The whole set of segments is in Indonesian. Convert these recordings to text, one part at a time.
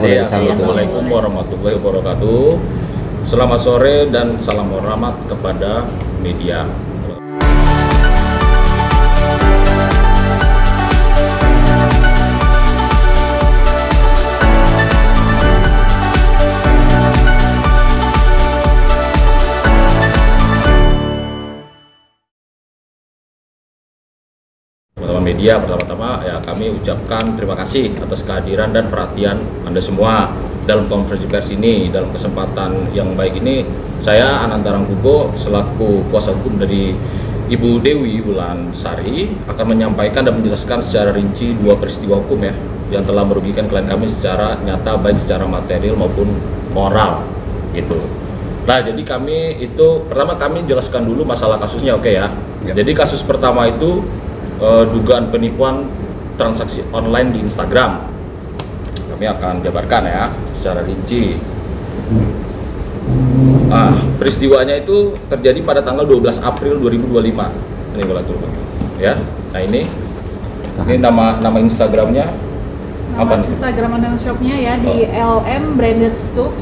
Iya, Assalamualaikum. Assalamualaikum warahmatullahi wabarakatuh. Selamat sore dan salam hormat kepada media. Pertama-tama ya kami ucapkan terima kasih atas kehadiran dan perhatian Anda semua dalam konferensi pers ini. Dalam kesempatan yang baik ini, saya Ananta Rangkugo selaku kuasa hukum dari Ibu Dewi Wulansari akan menyampaikan dan menjelaskan secara rinci dua peristiwa hukum ya yang telah merugikan klien kami secara nyata, baik secara material maupun moral gitu. Nah, jadi kami itu pertama kami jelaskan dulu masalah kasusnya, oke ya. Jadi kasus pertama itu dugaan penipuan transaksi online di Instagram. Kami akan jabarkan ya secara rinci. Peristiwanya itu terjadi pada tanggal 12 April 2025. Ini boleh turun ya. Nah, ini nama Instagramnya apa nih? Instagram online shopnya ya di LM Branded Stuff.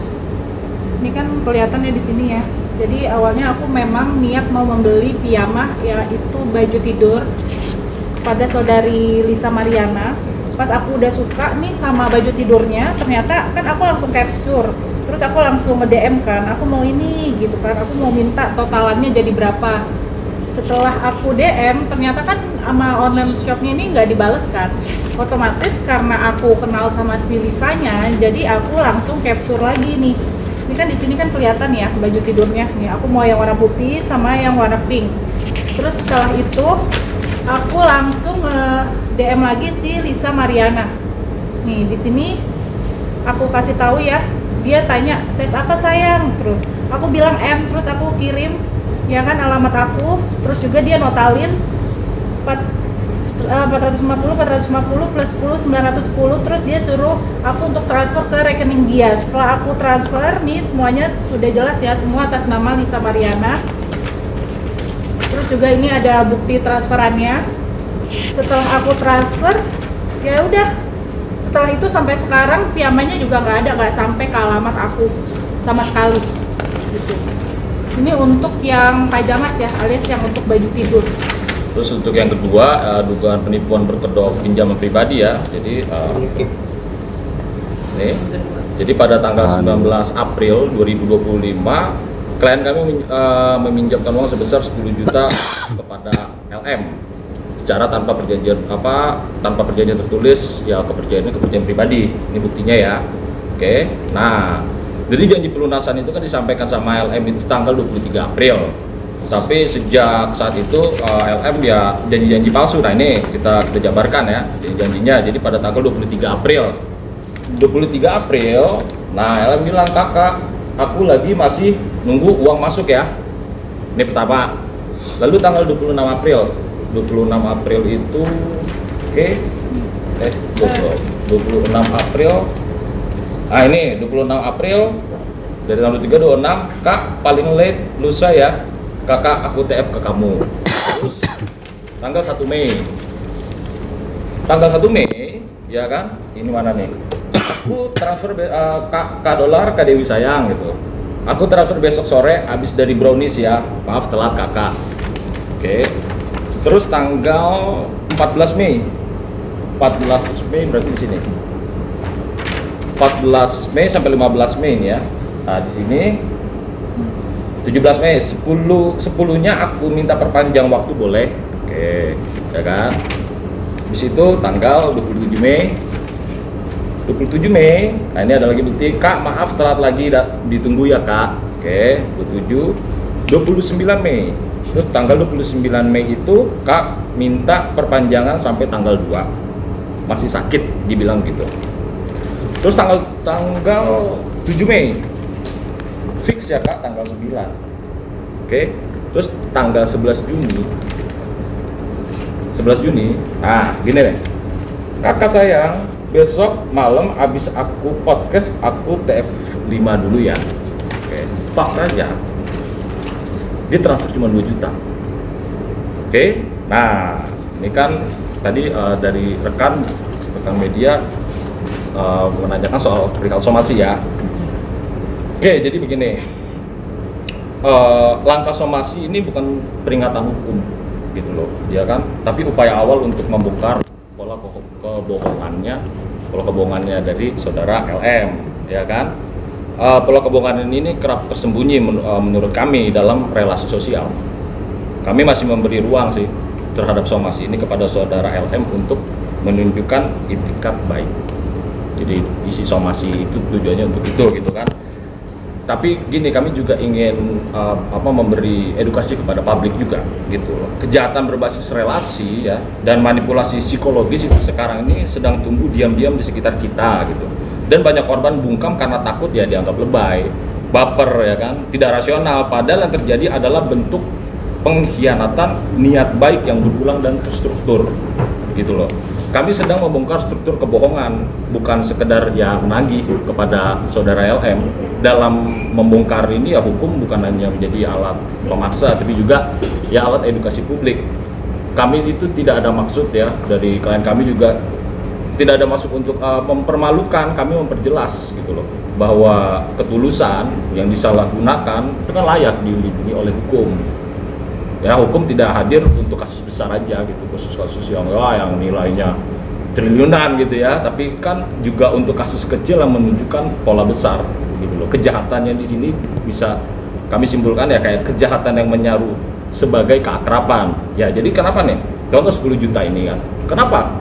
Ini kan kelihatannya di sini ya. Jadi awalnya aku memang niat mau membeli piyamah, yaitu baju tidur pada saudari Lisa Mariana. Pas aku udah suka nih sama baju tidurnya, ternyata kan aku langsung capture, terus aku langsung nge-DM kan, aku mau ini gitu kan, aku mau minta totalannya jadi berapa. Setelah aku DM, ternyata kan sama online shopnya ini nggak dibales kan, otomatis karena aku kenal sama si Lisanya, jadi aku langsung capture lagi nih. Ini kan di sini kan kelihatan ya baju tidurnya nih, aku mau yang warna putih sama yang warna pink. Terus setelah itu aku langsung DM lagi si Lisa Mariana. Nih di sini aku kasih tahu ya, dia tanya size apa sayang, terus aku bilang M, terus aku kirim ya kan alamat aku, terus juga dia notalin 450 plus 10 910, terus dia suruh aku untuk transfer ke rekening dia. Setelah aku transfer nih semuanya sudah jelas ya, semua atas nama Lisa Mariana. Terus juga ini ada bukti transferannya. Setelah aku transfer, ya udah. Setelah itu sampai sekarang piyamanya juga nggak sampai ke alamat aku sama sekali. Gitu. Ini untuk yang pajamas ya, alias yang untuk baju tidur. Terus untuk yang kedua, dugaan penipuan berkedok pinjaman pribadi ya. Jadi jadi pada tanggal 19 April 2025 klien kami meminjamkan uang sebesar 10 juta kepada LM secara tanpa perjanjian tertulis ya, kepercayaan pribadi. Ini buktinya ya. Oke. Nah, jadi janji pelunasan itu kan disampaikan sama LM itu tanggal 23 April. Tapi sejak saat itu LM ya janji-janji palsu. Nah, ini kita jabarkan ya janjinya. Jadi pada tanggal 23 April. Nah, LM bilang, "Kakak, aku lagi masih nunggu uang masuk ya." Ini pertama. Lalu tanggal 26 April itu 26 April. Ah, ini 26 April dari tanggal 3 26, "Kak, paling late lusa ya. Kakak, aku TF ke kamu." Terus tanggal 1 Mei. Tanggal 1 Mei, ya kan? Ini mana nih? Aku transfer Kak dolar ke Dewi sayang gitu. Aku transfer besok sore habis dari brownies ya. Maaf telat kakak. Oke. Terus tanggal 14 Mei. 14 Mei berarti di sini. 14 Mei sampai 15 Mei ini ya. Nah, di sini 17 Mei 10-nya aku minta perpanjang waktu boleh. Oke, ya kan? Habis itu tanggal 27 Mei. Nah ini ada lagi bukti, "Kak, maaf telat lagi, ditunggu ya Kak." Oke, 27. 29 Mei. Terus tanggal 29 Mei itu Kak minta perpanjangan sampai tanggal 2. Masih sakit dibilang gitu. Terus tanggal 7 Mei. Fix ya Kak tanggal 9. Oke. Terus tanggal 11 Juni. Nah, gini deh. "Kakak sayang, besok malam abis aku podcast aku TF5 dulu ya." Oke, fakta aja. Dia transfer cuma 2 juta. Oke. Nah, ini kan tadi dari rekan media menanyakan soal perihal somasi ya. Oke, jadi begini, langkah somasi ini bukan peringatan hukum gitu loh, ya kan? Tapi upaya awal untuk membongkar pola kebohongannya dari saudara LM, ya kan? Pola kebohongan ini kerap tersembunyi menurut kami dalam relasi sosial. Kami masih memberi ruang sih terhadap somasi ini kepada saudara LM untuk menunjukkan itikat baik. Jadi isi somasi itu tujuannya untuk itu gitu kan. Tapi gini, kami juga ingin memberi edukasi kepada publik juga gitu loh. Kejahatan berbasis relasi ya dan manipulasi psikologis itu sekarang ini sedang tumbuh diam-diam di sekitar kita gitu. Dan banyak korban bungkam karena takut ya dianggap lebay, baper ya kan, tidak rasional. Padahal yang terjadi adalah bentuk pengkhianatan niat baik yang berulang dan terstruktur gitu loh. Kami sedang membongkar struktur kebohongan, bukan sekedar ya menagih kepada saudara LM. Dalam membongkar ini ya hukum bukan hanya menjadi alat pemaksa, tapi juga ya alat edukasi publik. Kami itu tidak ada maksud ya dari klien kami juga tidak ada maksud untuk mempermalukan. Kami memperjelas gitu loh bahwa ketulusan yang disalahgunakan itu kan layak dilindungi oleh hukum. Ya, hukum tidak hadir untuk kasus besar aja gitu, kasus-kasus yang nilainya triliunan gitu ya, tapi kan juga untuk kasus kecil yang menunjukkan pola besar gitu loh. Kejahatannya di sini bisa kami simpulkan ya kayak kejahatan yang menyaru sebagai keakraban. Ya, jadi kenapa nih? Contoh 10 juta ini kan. Kenapa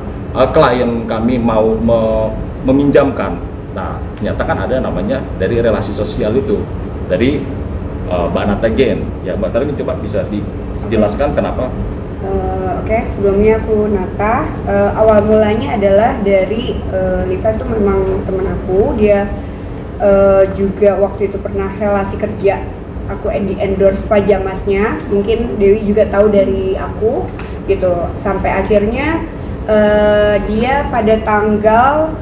klien kami mau meminjamkan? Nah, ternyata kan ada namanya dari relasi sosial itu, dari Mbak Nata Gen. Ya, Mbak Nata coba bisa dijelaskan kenapa? Oke, sebelumnya aku Nata. Awal mulanya adalah dari Lisa itu memang teman aku. Dia juga waktu itu pernah relasi kerja. Aku di endorse pajamasnya. Mungkin Dewi juga tahu dari aku gitu. Sampai akhirnya dia pada tanggal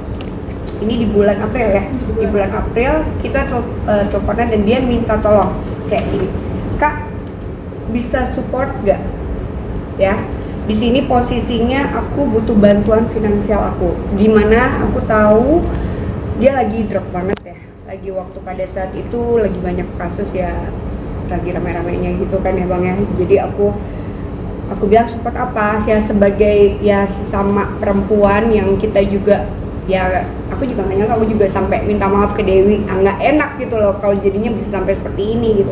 ini di bulan April ya. Di bulan April kita teleponan dan dia minta tolong kayak gini. Kak, bisa support gak? Ya, di sini posisinya aku butuh bantuan finansial aku. Dimana aku tahu dia lagi drop banget ya. Lagi waktu pada saat itu lagi banyak kasus ya, lagi rame-ramenya gitu kan ya Bang ya. Jadi aku bilang support apa? Ya sebagai ya sesama perempuan yang kita juga ya, aku juga nggak nyangka, aku juga sampai minta maaf ke Dewi. Nggak enak gitu loh kalau jadinya bisa sampai seperti ini gitu.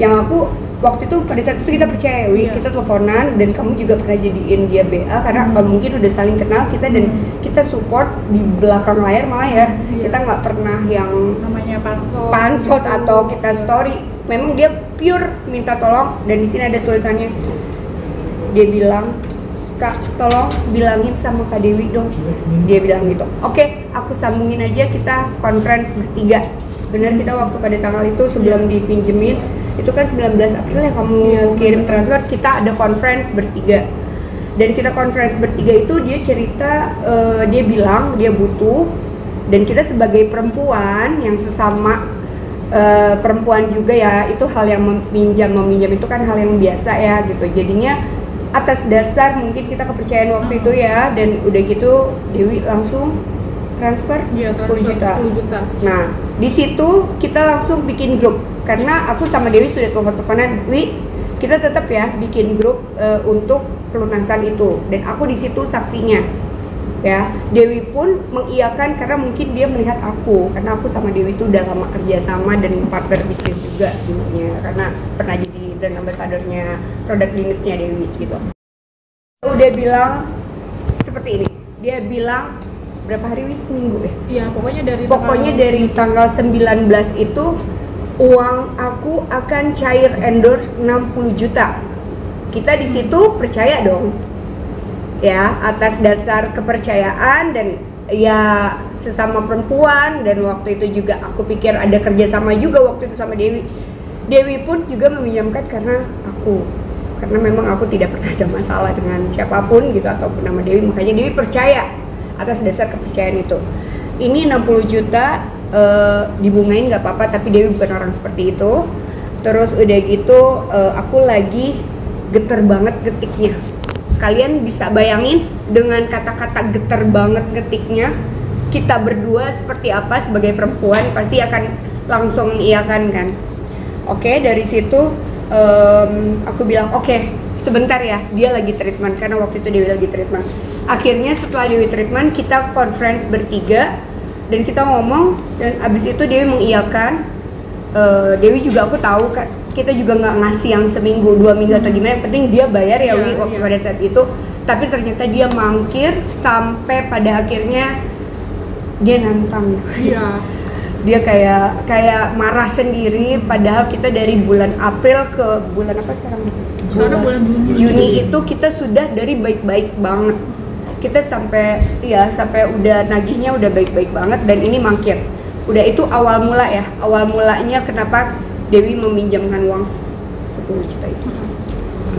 Yang aku waktu itu pada saat itu kita percaya kita teleponan dan kamu juga pernah jadiin dia BA karena mungkin udah saling kenal kita dan kita support di belakang layar malah ya. Kita nggak pernah yang namanya pansos atau kita story. Memang dia pure minta tolong dan di sini ada tulisannya. Dia bilang, Kak, tolong bilangin sama Kak Dewi dong. Dia bilang gitu. Oke, aku sambungin aja, kita conference bertiga. Benar, kita waktu pada tanggal itu sebelum dipinjemin, itu kan 19 April ya kamu kirim transfer, kita ada conference bertiga. Dan kita conference bertiga itu dia cerita, dia bilang dia butuh, dan kita sebagai perempuan yang sesama perempuan juga ya, itu hal yang meminjam itu kan hal yang biasa ya gitu. Jadinya atas dasar mungkin kita kepercayaan waktu itu ya, dan udah gitu Dewi langsung transfer 10 juta. Nah, di situ kita langsung bikin grup karena aku sama Dewi sudah telepon-teleponan, kita tetap ya bikin grup untuk pelunasan itu, dan aku di situ saksinya. Ya, Dewi pun mengiyakan karena mungkin dia melihat aku, karena aku sama Dewi itu udah lama kerja sama dan partner bisnis juga dulunya, karena pernah jadi brand ambassadornya produk dinasnya Dewi gitu. Udah bilang seperti ini, dia bilang berapa hari seminggu ya? Iya, pokoknya dari tanggal 19 itu uang aku akan cair endorse 60 juta. Kita di situ percaya dong. Ya, atas dasar kepercayaan dan ya sesama perempuan, dan waktu itu juga aku pikir ada kerjasama juga waktu itu sama Dewi. Dewi pun juga meminjamkan karena memang aku tidak pernah ada masalah dengan siapapun gitu ataupun nama Dewi, makanya Dewi percaya atas dasar kepercayaan itu. Ini 60 juta dibungain nggak apa-apa, tapi Dewi bukan orang seperti itu. Terus udah gitu aku lagi geter banget ketiknya. Kalian bisa bayangin dengan kata-kata geter banget ketiknya, kita berdua seperti apa sebagai perempuan pasti akan langsung mengiyakan kan. Oke, dari situ aku bilang oke, sebentar ya, dia lagi treatment karena waktu itu Dewi lagi treatment. Akhirnya setelah Dewi treatment kita conference bertiga dan kita ngomong, dan abis itu Dewi mengiyakan. Dewi juga aku tahu kan, kita juga nggak ngasih yang seminggu 2 minggu atau gimana, yang penting dia bayar ya Wi waktu pada saat itu. Tapi ternyata dia mangkir sampai pada akhirnya dia nantang. Iya. Dia kayak marah sendiri, padahal kita dari bulan April ke bulan apa sekarang? Sekarang bulan Juni. Juni itu kita sudah dari baik-baik banget. Kita sampai udah nagihnya udah baik-baik banget, dan ini mangkir. Udah itu awal mula ya. Awal mulanya kenapa Dewi meminjamkan uang 10 juta itu.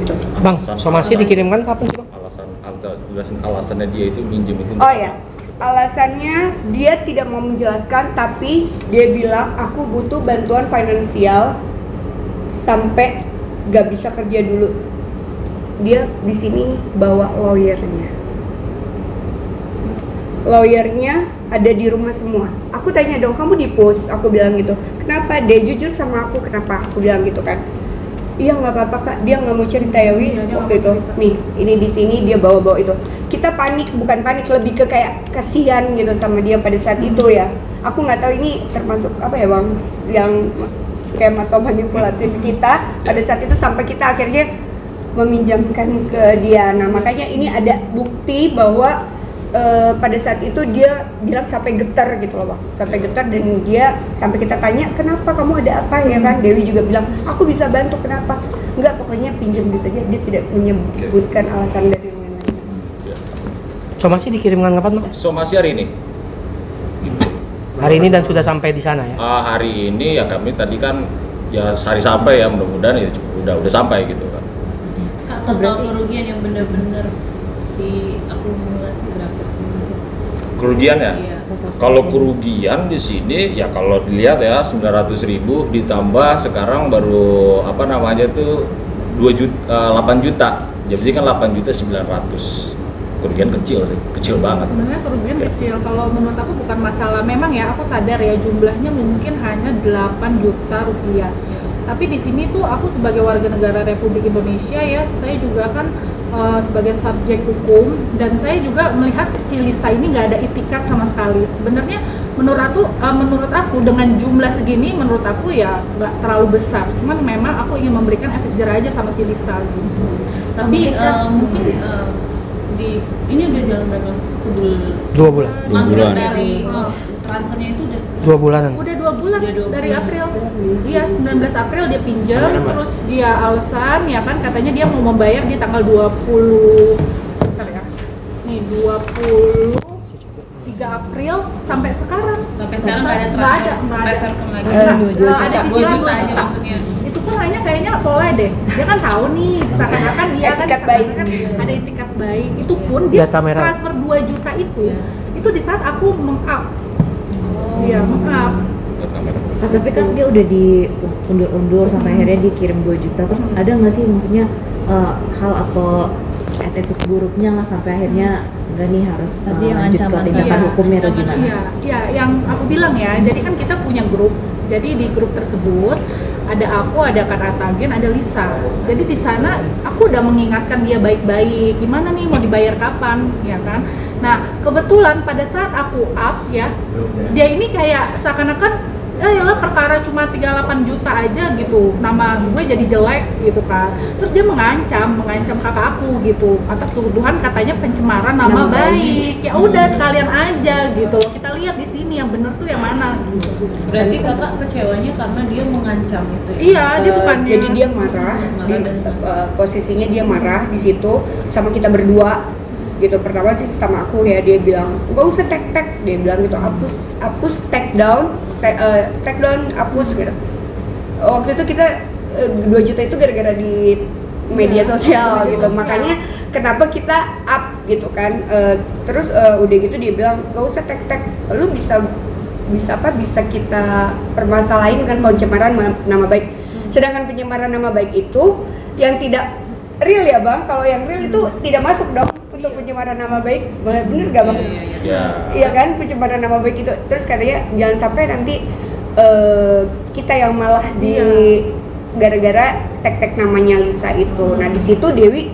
Gitu. Bang, somasi dikirimkan kapan sih, Bang? Alasannya dia itu minjem itu. Oh ya, alasannya dia tidak mau menjelaskan, tapi dia bilang aku butuh bantuan finansial sampai gak bisa kerja dulu. Dia di sini bawa lawyernya ada di rumah semua. Aku tanya dong, kamu di pos? Aku bilang gitu. Kenapa? Dia jujur sama aku, kenapa? Aku bilang gitu kan. Iya nggak apa-apa kak, dia nggak mau cerita ya Wi waktu itu. Nih, ini di sini dia bawa itu. Kita panik, bukan panik, lebih ke kayak kasihan gitu sama dia pada saat itu ya. Aku nggak tahu ini termasuk apa ya bang, yang skema atau manipulatif kita pada saat itu sampai kita akhirnya meminjamkan ke dia. Nah makanya ini ada bukti bahwa pada saat itu dia bilang sampai getar gitu loh bang, sampai getar, dan dia sampai kita tanya kenapa, kamu ada apa ya kan. Dewi juga bilang aku bisa bantu, kenapa? Enggak, pokoknya pinjam duit aja, dia tidak menyebutkan alasan dari mana. Somasi dikirimkan kapan, Bang? Somasi hari ini. Hari ini dan sudah sampai di sana ya? Hari ini ya kami tadi kan ya sehari sampai ya, mudah-mudahan ya udah sampai gitu kan. Kak, total kerugian yang benar-benar diakumulasi berapa sih? Kerugian ya? Iya. Kalau kerugian di sini ya kalau dilihat ya 900.000 ditambah sekarang baru apa namanya tuh 8 juta. Jadi kan 8.900.000. Kerugian kecil sih, kecil banget. Sebenarnya kerugian kecil. Kalau menurut aku bukan masalah, memang ya aku sadar ya jumlahnya mungkin hanya 8 juta rupiah. Tapi di sini tuh aku sebagai warga negara Republik Indonesia ya, saya juga kan sebagai subjek hukum, dan saya juga melihat si Lisa ini nggak ada itikat sama sekali. Sebenarnya menurut aku dengan jumlah segini menurut aku ya nggak terlalu besar. Cuman memang aku ingin memberikan efek jerah aja sama si Lisa gitu. Tapi mungkin ini udah jalan berapa lama? 2 bulan. Mangkir dari transfernya itu udah 2 bulanan. Udah 2 bulan Udah 2 dari bulan. April. Iya, 19 April dia pinjam, terus dia alasan ya kan katanya dia mau membayar di tanggal 20. Bentar ya. Nih 23 April sampai sekarang. Sampai sekarang nggak ada Nggak ada. transfer lagi. Nah, 2 juta. ada 2 cicilan juta 2 aja juta. maksudnya. Itu pun hanya kayaknya pola deh. Dia kan tahu nih, seakan-akan dia kan Etikat baik. ada etikat baik. Itu pun dia Lihat kamera. transfer 2 juta itu di saat aku meng-up. Iya, meng-up. Tapi kan dia udah diundur-undur sampai akhirnya dikirim 2 juta. Terus ada nggak sih maksudnya hal atau attitude buruknya lah sampai akhirnya nggak nih harus Tapi yang lanjut ke ancaman, tindakan iya, hukumnya atau gimana? Iya, yang aku bilang ya, jadi kan kita punya grup. Jadi di grup tersebut ada aku, ada Kak Atagen, ada Lisa. Jadi di sana aku udah mengingatkan dia baik-baik, gimana nih mau dibayar kapan, ya kan? Nah, kebetulan pada saat aku up ya, dia ini kayak seakan-akan yalah perkara cuma 38 juta aja gitu, nama gue jadi jelek gitu kan. Terus dia mengancam kakak aku gitu atas tuduhan katanya pencemaran nama baik. Ya udah sekalian aja gitu. Kita lihat di sini yang bener tuh yang mana gitu. Berarti kakak kecewanya karena dia mengancam itu ya? Iya, dia bukannya. Jadi dia marah, posisinya dia marah di situ sama kita berdua gitu. Pertama sih sama aku ya, dia bilang nggak usah tag, dia bilang gitu, hapus take down, hapus gitu. Waktu itu kita 2 juta itu gara-gara di media sosial gitu, makanya kenapa kita up gitu kan. Terus udah gitu dia bilang nggak usah tag, lu bisa kita permasalahin kan pencemaran nama baik. Sedangkan pencemaran nama baik itu yang tidak real ya bang, kalau yang real itu tidak masuk dong. untuk pencemaran nama baik, bener gak bang? Ya. Iya kan, pencemaran nama baik itu. Terus katanya jangan sampai nanti kita yang malah di gara-gara tag namanya Lisa itu. Nah di situ Dewi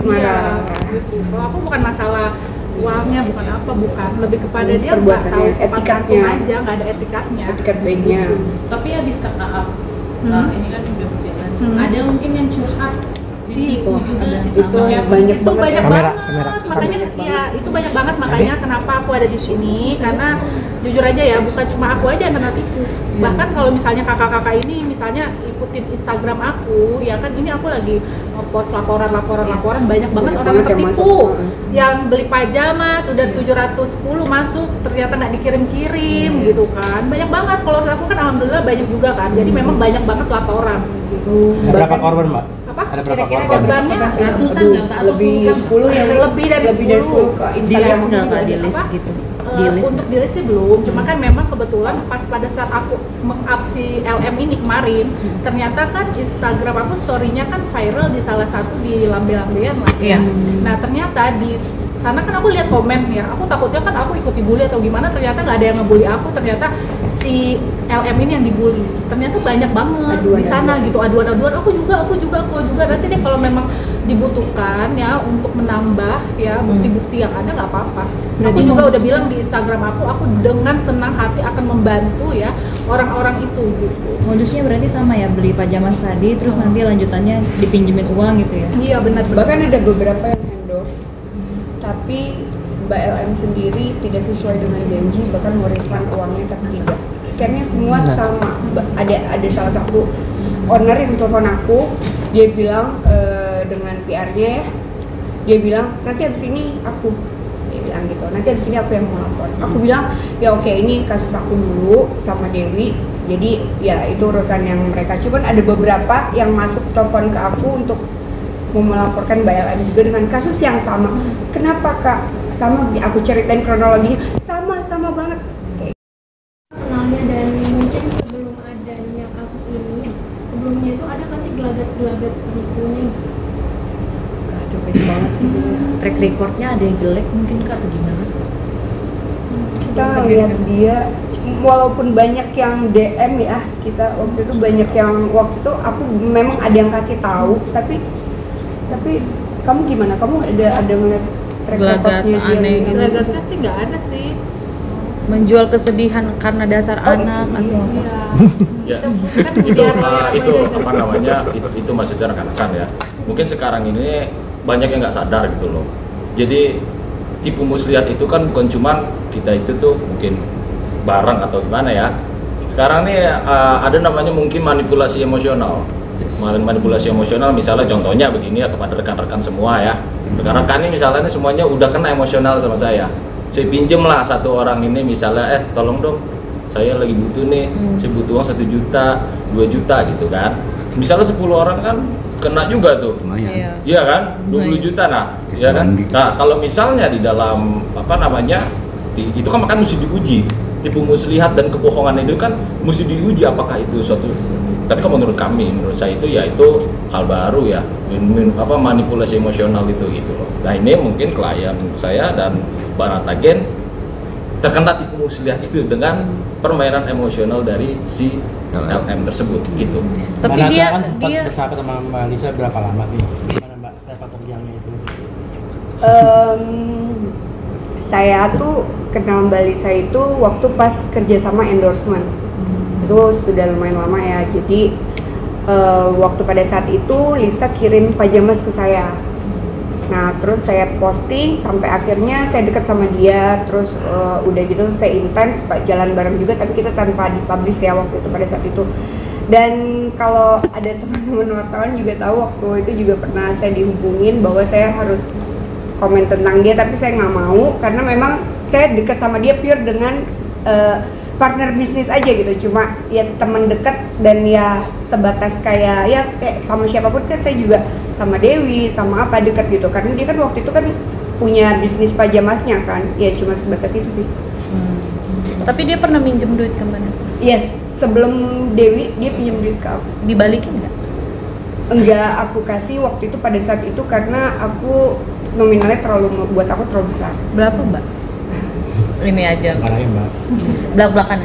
marah. Gitu. Kalau aku bukan masalah uangnya, bukan apa, bukan, lebih kepada dia nggak Perbuatannya, tahu sopan etikatnya. santun aja, nggak ada etikatnya. Etikat baiknya. Tapi habis kakak ini kan udah berjalan, ada mungkin yang curhat, jadi ibu juga itu banyak Itu banget banyak ya. Kamera, banget, kamera. makanya Banyak ya itu banyak banget, makanya kenapa aku ada di sini, karena jujur aja ya, bukan cuma aku aja yang kena tipu. Bahkan kalau misalnya kakak-kakak ini misalnya ikutin Instagram aku, ya kan ini aku lagi post laporan banyak banget Banyak orang banget yang yang tertipu, masuk. yang beli pajama sudah 710 masuk ternyata nggak dikirim-kirim gitu kan, banyak banget. Kalau aku kan alhamdulillah banyak juga kan, jadi memang banyak banget laporan gitu. Ada berapa korban, Mbak? Apa? Ada berapa Kira-kira korban? Korbannya ratusan Aduh, nggak Kak? lebih 10 ya. Lebih dari 10 ke Di list Instagram nggak juga Kak, di ada. list Apa? gitu? Di list Untuk di list sih belum, cuma kan memang kebetulan pas pada saat aku meng-up si LM ini kemarin, ternyata kan Instagram aku story-nya kan viral di salah satu di lambe-lambean lah. Iya. Nah ternyata di sana kan aku lihat komen ya, aku takutnya kan aku ikut dibully atau gimana, ternyata nggak ada yang ngebully aku, ternyata si LM ini yang dibully. Ternyata banyak banget di sana gitu, aduan-aduan, aku juga, nanti deh kalau memang dibutuhkan ya untuk menambah ya bukti-bukti yang ada nggak apa-apa. Aku juga udah bilang di Instagram aku dengan senang hati akan membantu ya orang-orang itu gitu. Modusnya berarti sama ya, beli pajama tadi terus nanti lanjutannya dipinjemin uang gitu ya? Iya benar. Bahkan ada beberapa yang endorse, tapi Mbak LM sendiri tidak sesuai dengan janji, bahkan mau refund uangnya tapi tidak. Scamnya semua sama. Ada salah satu owner yang telepon aku, dia bilang dengan PR-nya ya, dia bilang nanti abis ini aku, dia bilang gitu, nanti abis ini aku yang mau lapor. Aku bilang ya oke, ini kasus aku dulu sama Dewi, jadi ya itu urusan yang mereka. Cuman ada beberapa yang masuk telepon ke aku untuk mau melaporkan Mbak LM juga dengan kasus yang sama. Kenapa Kak? Sama, aku ceritain kronologinya, sama banget. Kenalnya dari mungkin sebelum adanya kasus ini, sebelumnya itu ada nggak sih gelagat penipunya gitu? Gak ada banyak banget gitu ya. Track recordnya ada yang jelek mungkin Kak atau gimana? Kita ngeliat dia, walaupun banyak yang DM ya, kita waktu itu banyak yang, waktu itu aku memang ada yang kasih tahu, tapi kamu gimana? Kamu ada ngeliat track Gelagat recordnya dia aneh yang gitu. Gelagatnya sih nggak ada sih. Menjual kesedihan karena dasar anak itu, atau iya. Ya, Kan itu biar itu apa namanya, itu maksudnya rekan-rekan ya. Mungkin sekarang ini banyak yang nggak sadar gitu loh. Jadi tipu muslihat itu kan bukan cuman kita itu tuh mungkin barang atau gimana ya. Sekarang nih ada namanya mungkin manipulasi emosional. Manipulasi emosional misalnya contohnya begini ya, kepada rekan-rekan semua ya. Rekan-rekan ini misalnya semuanya udah kena emosional sama saya pinjem lah satu orang ini misalnya, tolong dong, saya lagi butuh nih, saya butuh uang 1 juta, 2 juta gitu kan. Misalnya 10 orang kan kena juga tuh. Iya kan? 20 juta nah. Iya kan? Nah, kalau misalnya di dalam apa namanya? Itu kan mesti diuji. Tipu muslihat dan kebohongan itu kan mesti diuji apakah itu suatu. Tapi kalau menurut saya itu ya itu hal baru ya. Manipulasi emosional itu gitu loh. Nah, ini mungkin klien saya dan Baratagen terkena tipu muslihat itu dengan permainan emosional dari si LM tersebut gitu. tapi Mbak dia Nata kan sempat bersahabat sama Mbak Lisa berapa lama nih? Gimana Mbak sepak terjangnya itu? Saya tuh kenal Mbak Lisa itu waktu pas kerja sama endorsement. Itu sudah lumayan lama ya. Jadi waktu pada saat itu Lisa kirim pajamas ke saya. Nah terus saya posting sampai akhirnya saya dekat sama dia. Terus udah gitu saya intens Pak jalan bareng juga, tapi kita tanpa dipublish ya waktu itu pada saat itu. Dan kalau ada teman-teman wartawan juga tahu waktu itu juga pernah saya dihubungin bahwa saya harus komen tentang dia, tapi saya nggak mau karena memang saya dekat sama dia pure dengan partner bisnis aja gitu, cuma ya teman dekat dan ya sebatas kayak ya kayak sama siapapun kan saya juga sama Dewi sama apa dekat gitu, karena dia kan waktu itu kan punya bisnis pajamasnya kan, ya cuma sebatas itu sih. tapi dia pernah minjem duit ke mana? Yes, sebelum Dewi dia pinjam duit ke aku. Dibalikin nggak? enggak aku kasih waktu itu pada saat itu karena aku nominalnya buat aku terlalu besar. Berapa mbak? Ini aja. Parahnya mbak. Belak-belakan.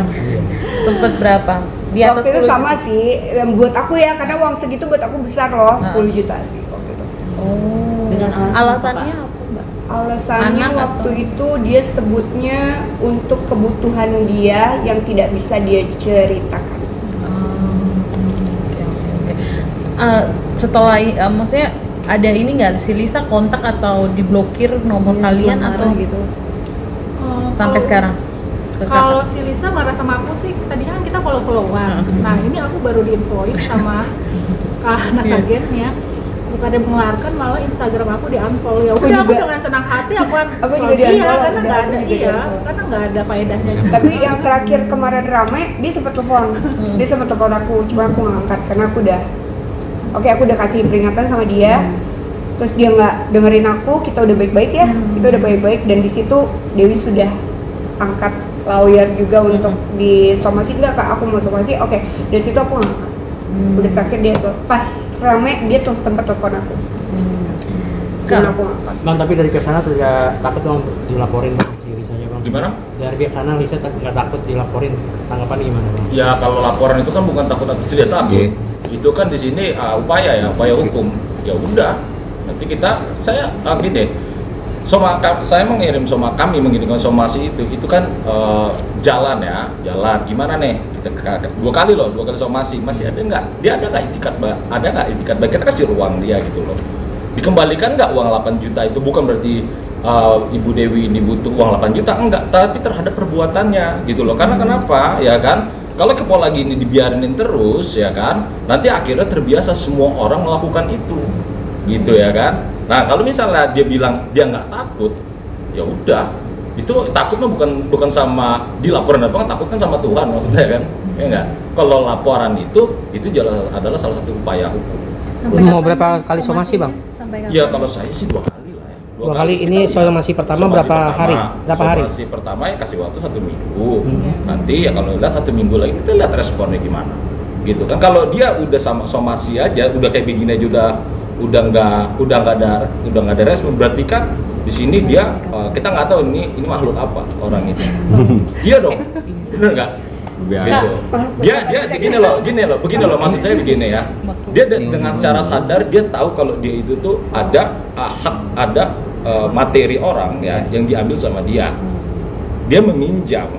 Sempet berapa? Di atas Waktu itu 10 sama juta? sih, yang buat aku ya, karena uang segitu buat aku besar loh, 10 juta sih waktu itu. Oh. Dengan alasannya apa mbak? Alasannya Anak waktu atau? itu dia sebutnya untuk kebutuhan dia yang tidak bisa dia ceritakan. Oke. Setelah maksudnya ada ini nggak si Lisa kontak atau diblokir nomor kalian atau gitu? sampai Kalau- sekarang? Kalau si Lisa marah sama aku sih, tadinya kan kita follow-followan. Nah ini aku baru diinfoin sama Natagen ya, bukannya mengeluarkan malah Instagram aku di-unfollow. Ya Aku udah aku juga. dengan senang hati aku Aku juga iya, di-unfollow, karena nggak aku ada juga di-unfollow. karena nggak ada faedahnya. Tapi yang terakhir kemarin rame, dia sempat telepon. Dia sempat telepon aku, cuma aku nggak angkat karena aku udah kasih peringatan sama dia. Terus dia nggak dengerin aku, kita udah baik-baik ya, kita udah baik-baik, dan di situ Dewi sudah angkat lawyer juga untuk di somasi. Enggak kak, aku mau somasi, oke. Dari situ aku nggak angkat. Udah terakhir dia tuh pas rame dia tuh sempat telepon aku. Cuman aku nggak angkat. Bang, tapi dari pihak sana tidak takut bang dilaporin bang diri saya bang? Gimana? Dari pihak sana Lisa nggak takut dilaporin, tanggapan gimana bang? Ya kalau laporan itu kan bukan takut-takut tidak takut. Itu kan di sini upaya hukum. Ya udah, nanti saya gini deh. Saya kami mengirimkan somasi itu kan jalan. Gimana nih? Kita dua kali somasi, masih ada nggak? Dia ada nggak itikat baik? Kita kasih ruang dia gitu loh. Dikembalikan nggak uang 8 juta itu? Bukan berarti Ibu Dewi ini butuh uang 8 juta, enggak, tapi terhadap perbuatannya gitu loh. Karena kenapa? Ya kan? Kalau pola gini dibiarinin terus ya kan, nanti akhirnya terbiasa semua orang melakukan itu, gitu ya kan. Nah kalau misalnya dia bilang dia nggak takut, ya udah, itu takutnya bukan sama dilaporin apa, takut kan sama Tuhan maksudnya kan, ya enggak. Kalau laporan itu adalah salah satu upaya hukum. Mau berapa kali somasi bang? Ya kalau saya sih 2 kali lah ya. Dua kali. Ini somasi pertama berapa hari? Somasi pertama ya kasih waktu 1 minggu. Nanti ya kalau lihat 1 minggu lagi kita lihat responnya gimana. Gitu kan. Kalau dia udah sama somasi aja, udah kayak begini aja udah nggak ada respon, berarti kan di sini dia kita nggak tahu ini makhluk apa orang itu. Dia dong. Bener nggak? Gitu. Dia begini loh maksud saya begini ya. Dia dengan secara sadar dia tahu kalau dia itu tuh ada materi orang ya yang diambil sama dia. Dia meminjam,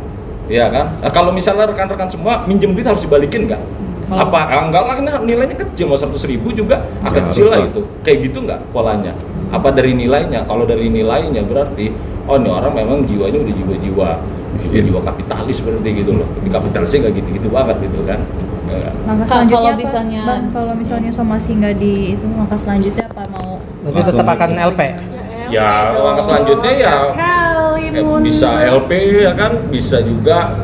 ya kan? Nah, kalau misalnya rekan-rekan semua minjem duit harus dibalikin nggak? Enggak lah, nilainya kecil, mau 100.000 juga kecil lah itu. Kayak gitu nggak polanya? Apa dari nilainya? Kalau dari nilainya berarti ini orang memang jiwanya udah jiwa kapitalis berarti gitu loh. Di kapitalisnya nggak gitu-gitu banget gitu kan. Langkah Kalau selanjutnya apa? misalnya Bang, kalau misalnya somasi nggak di itu, langkah selanjutnya apa? Mau Berarti tetap akan LP. Ya langkah selanjutnya ya bisa LP ya kan, bisa juga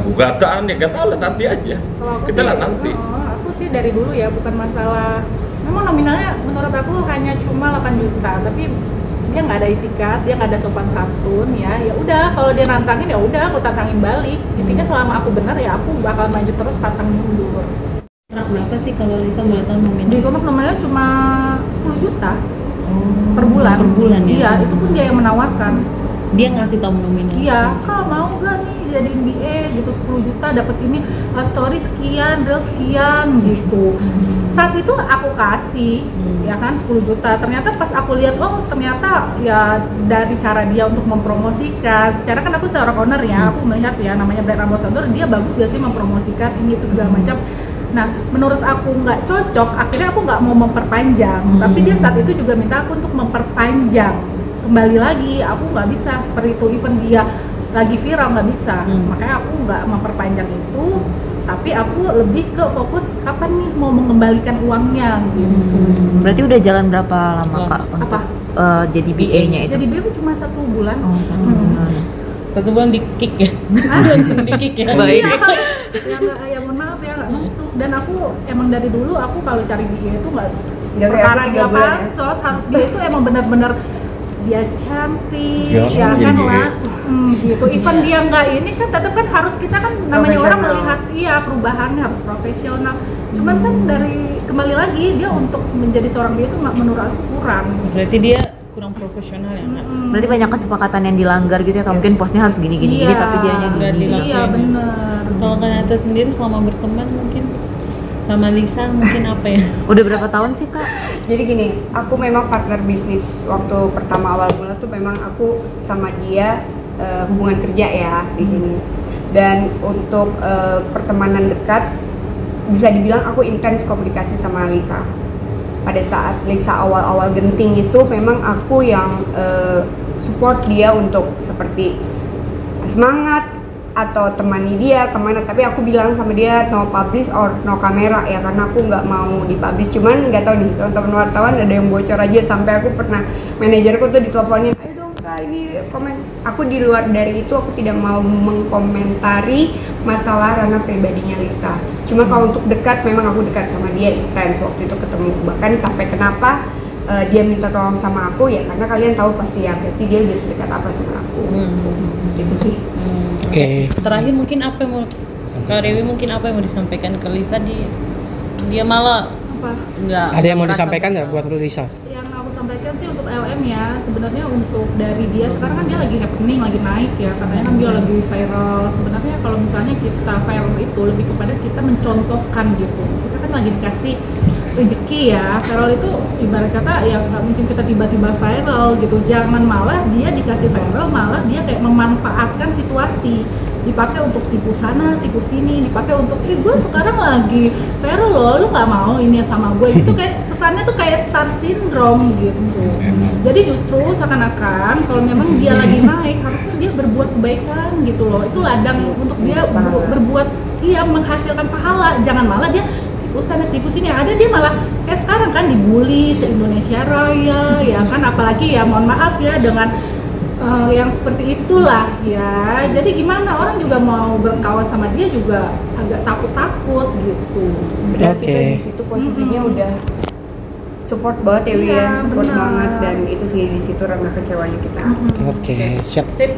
gugatan ya, nggak tahu lah nanti aja. Kalau aku Kita sih, lihat nanti. aku sih dari dulu ya, bukan masalah. Memang nominalnya menurut aku hanya cuma 8 juta, tapi dia nggak ada itikat, dia nggak ada sopan santun ya. Ya udah, kalau dia nantangin ya udah, aku tantangin balik. Intinya selama aku benar ya aku bakal maju terus, pantang mundur. Kontrak berapa sih kalau Lisa boleh tahu nominal? Di kontrak nominalnya cuma 10 juta per bulan. Per bulan ya? Iya, itu pun dia yang menawarkan. Dia ngasih tahu nominal. Iya, kak mau gak nih jadiin BA gitu 10 juta dapat ini story sekian, reel sekian gitu. Saat itu aku kasih ya kan 10 juta. Ternyata pas aku lihat ternyata ya dari cara dia untuk mempromosikan. Secara kan aku seorang owner ya, aku melihat ya namanya brand ambassador, dia bagus gak sih mempromosikan ini itu segala macam. Nah, menurut aku nggak cocok, akhirnya aku nggak mau memperpanjang. Tapi dia saat itu juga minta aku untuk memperpanjang. Kembali lagi, aku nggak bisa seperti itu. Even dia lagi viral nggak bisa. Makanya aku nggak memperpanjang itu. Tapi aku lebih ke fokus kapan nih mau mengembalikan uangnya gitu. berarti udah jalan berapa lama kak untuk jadi BA-nya itu? Jadi BA cuma 1 bulan. Oh, 1 bulan. 1 bulan di kick ya? Langsung di kick ya? Baik. Ya mohon maaf ya nggak masuk. Dan aku emang dari dulu aku kalau cari BA itu nggak Nggak kayak perkara aku 3 dia bulan ya. pansos, harus BA itu emang benar-benar dia cantik, Ya, ya jadi kan gini. lah, gitu. Even dia nggak ini kan tetap kan harus kita kan namanya orang Profesional. melihat iya perubahannya harus profesional. Cuman kan dari kembali lagi dia untuk menjadi seorang dia itu menurut aku kurang. Berarti dia kurang profesional ya nggak? Berarti banyak kesepakatan yang dilanggar gitu ya, mungkin posnya harus gini-gini Iya, tapi dianya nggak gini. dilakukan. Iya bener. Kalau Kanata sendiri selama berteman mungkin sama Lisa mungkin apa ya? Udah berapa tahun sih kak? Jadi gini, aku memang partner bisnis waktu pertama awal mula tuh memang aku sama dia hubungan kerja ya di sini. Dan untuk pertemanan dekat bisa dibilang aku intens komunikasi sama Lisa. Pada saat Lisa awal-awal genting itu memang aku yang support dia untuk seperti semangat atau temani dia kemana, tapi aku bilang sama dia no publish or no kamera ya, karena aku nggak mau dipublish. Cuman nggak tahu nih teman-teman wartawan ada yang bocor aja sampai aku pernah manajerku tuh diteleponin, ayo dong kak ini komen. Aku di luar dari itu aku tidak mau mengkomentari masalah ranah pribadinya Lisa. Cuma kalau untuk dekat memang aku dekat sama dia intens waktu itu ketemu, bahkan sampai kenapa dia minta tolong sama aku ya karena kalian tahu pasti ya berarti dia udah sedekat apa sama aku. Gitu sih. Oke. Terakhir mungkin apa yang mau Kak Dewi mungkin apa yang mau disampaikan ke Lisa dia malah Apa? nggak Ada yang mau merasa disampaikan nggak bersalah. buat Lisa? Yang aku sampaikan sih untuk LM ya, sebenarnya untuk dari dia sekarang kan dia lagi happening, lagi naik ya, katanya kan dia lagi viral. Sebenarnya kalau misalnya kita viral itu lebih kepada kita mencontohkan gitu, kita kan lagi dikasih rezeki ya. Viral itu ibarat kata ya nggak mungkin kita tiba-tiba viral gitu, jangan malah dia dikasih viral malah dia kayak memanfaatkan situasi, dipakai untuk tipu sana, tipu sini, dipakai untuk gue sekarang lagi viral loh, lu nggak mau ini sama gue gitu, kayak kesannya tuh kayak star syndrome gitu. Jadi justru seakan-akan kalau memang dia lagi naik harusnya dia berbuat kebaikan gitu loh, itu ladang untuk dia berbuat iya menghasilkan pahala, jangan malah dia tipu sana tipu sini, yang ada dia malah kayak sekarang kan dibully se-Indonesia Raya ya kan, apalagi ya mohon maaf ya dengan yang seperti itulah ya. Jadi gimana orang juga mau berkawan sama dia juga agak takut-takut gitu. Benar Oke. kita di situ posisinya udah support banget ya Wi ya, Iya, support benar. banget, dan itu sih di situ ranah kecewanya kita. Oke, siap. Sip.